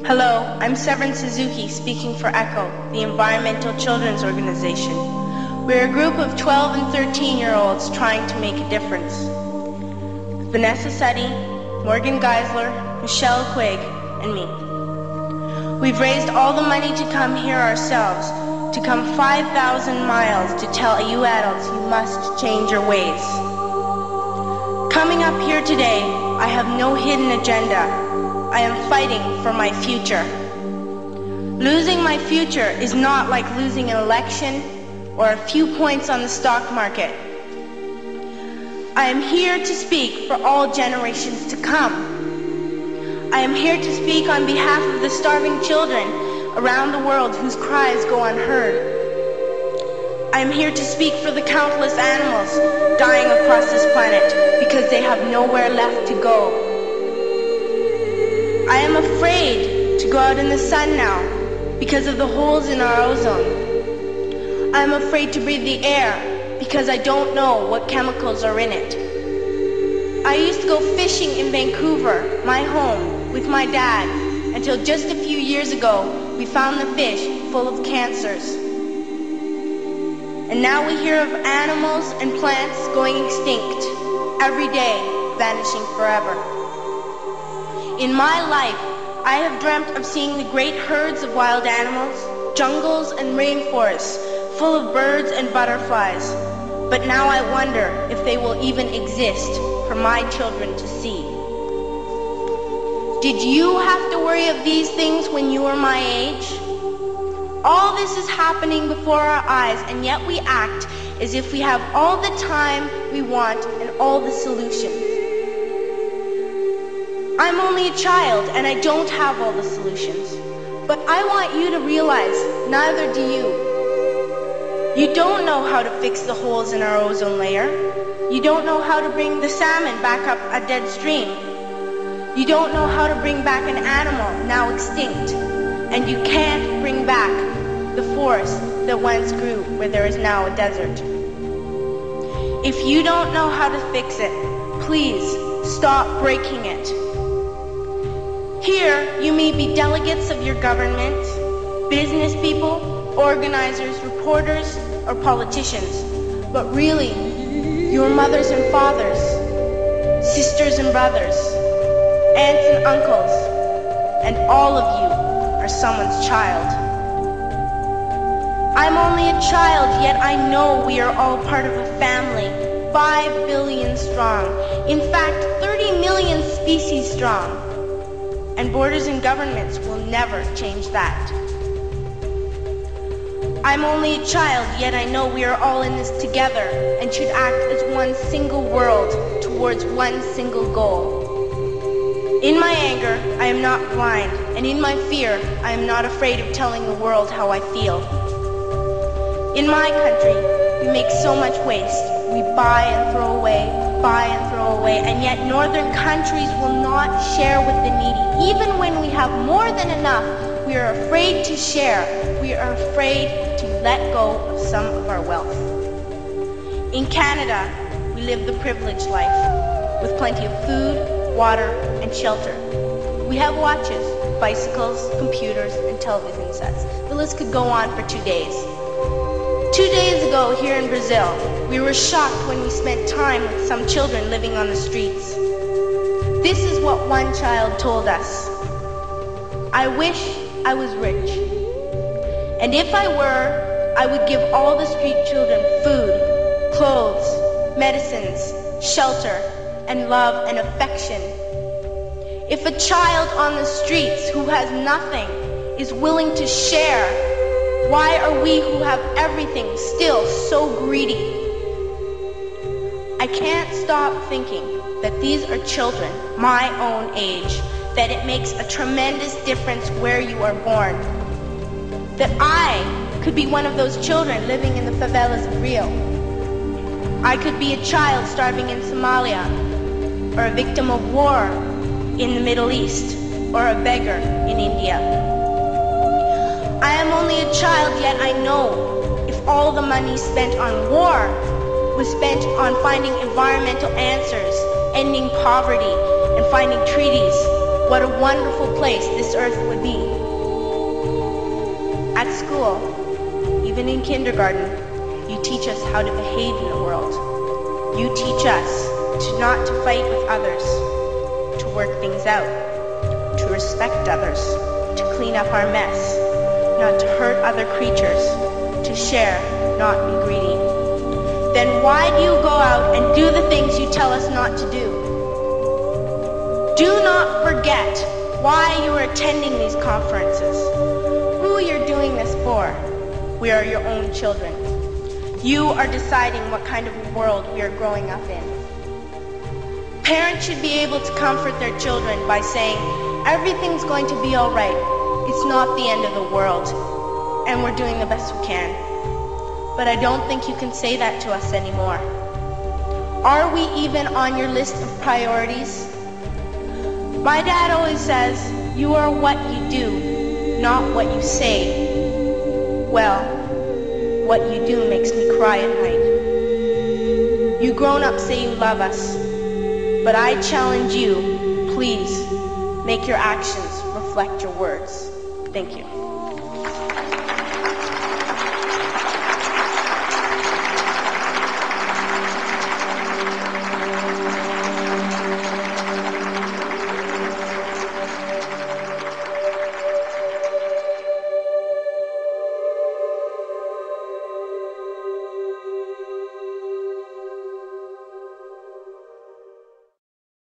Hello, I'm Severin Suzuki speaking for ECHO, the Environmental Children's Organization. We're a group of 12 and 13-year-olds trying to make a difference. Vanessa Seti, Morgan Geisler, Michelle Quigg, and me. We've raised all the money to come here ourselves, to come 5,000 miles to tell you adults you must change your ways. Coming up here today, I have no hidden agenda. I am fighting for my future. Losing my future is not like losing an election or a few points on the stock market. I am here to speak for all generations to come. I am here to speak on behalf of the starving children around the world whose cries go unheard. I am here to speak for the countless animals dying across this planet because they have nowhere left to go. I am afraid to go out in the sun now because of the holes in our ozone. I am afraid to breathe the air because I don't know what chemicals are in it. I used to go fishing in Vancouver, my home, with my dad, until just a few years ago we found the fish full of cancers. And now we hear of animals and plants going extinct, every day vanishing forever. In my life, I have dreamt of seeing the great herds of wild animals, jungles and rainforests full of birds and butterflies. But now I wonder if they will even exist for my children to see. Did you have to worry of these things when you were my age? All this is happening before our eyes, and yet we act as if we have all the time we want and all the solutions. I'm only a child and I don't have all the solutions. But I want you to realize, neither do you. You don't know how to fix the holes in our ozone layer. You don't know how to bring the salmon back up a dead stream. You don't know how to bring back an animal now extinct. And you can't bring back the forest that once grew where there is now a desert. If you don't know how to fix it, please stop breaking it. Here, you may be delegates of your government, business people, organizers, reporters, or politicians, but really, your mothers and fathers, sisters and brothers, aunts and uncles, and all of you are someone's child. I'm only a child, yet I know we are all part of a family, 5 billion strong, in fact, 30 million species strong. And borders and governments will never change that. I'm only a child, yet I know we are all in this together and should act as one single world towards one single goal. In my anger, I am not blind, and in my fear, I am not afraid of telling the world how I feel. In my country, we make so much waste. We buy and throw away, and yet northern countries will not share with the needy. Even when we have more than enough, we are afraid to share. We are afraid to let go of some of our wealth. In Canada, we live the privileged life, with plenty of food, water, and shelter. We have watches, bicycles, computers, and television sets. The list could go on for 2 days. 2 days ago, here in Brazil, we were shocked when we spent time with some children living on the streets. This is what one child told us. I wish I was rich. And if I were, I would give all the street children food, clothes, medicines, shelter, and love and affection. If a child on the streets who has nothing is willing to share, why are we who have everything still so greedy? I can't stop thinking that these are children my own age, that it makes a tremendous difference where you are born. That I could be one of those children living in the favelas of Rio. I could be a child starving in Somalia, or a victim of war in the Middle East, or a beggar in India. I am only a child, yet I know if all the money spent on war was spent on finding environmental answers, ending poverty, and finding treaties, what a wonderful place this earth would be. At school, even in kindergarten, you teach us how to behave in the world. You teach us not to fight with others, to work things out, to respect others, to clean up our mess, not to hurt other creatures, to share, not be greedy. Then why do you go out and do the things you tell us not to do? Do not forget why you are attending these conferences, who you're doing this for. We are your own children. You are deciding what kind of world we are growing up in. Parents should be able to comfort their children by saying, everything's going to be all right. It's not the end of the world, and we're doing the best we can. But I don't think you can say that to us anymore. Are we even on your list of priorities? My dad always says, you are what you do, not what you say. Well, what you do makes me cry at night. You grown-ups say you love us, but I challenge you, please, make your actions reflect your words. Thank you.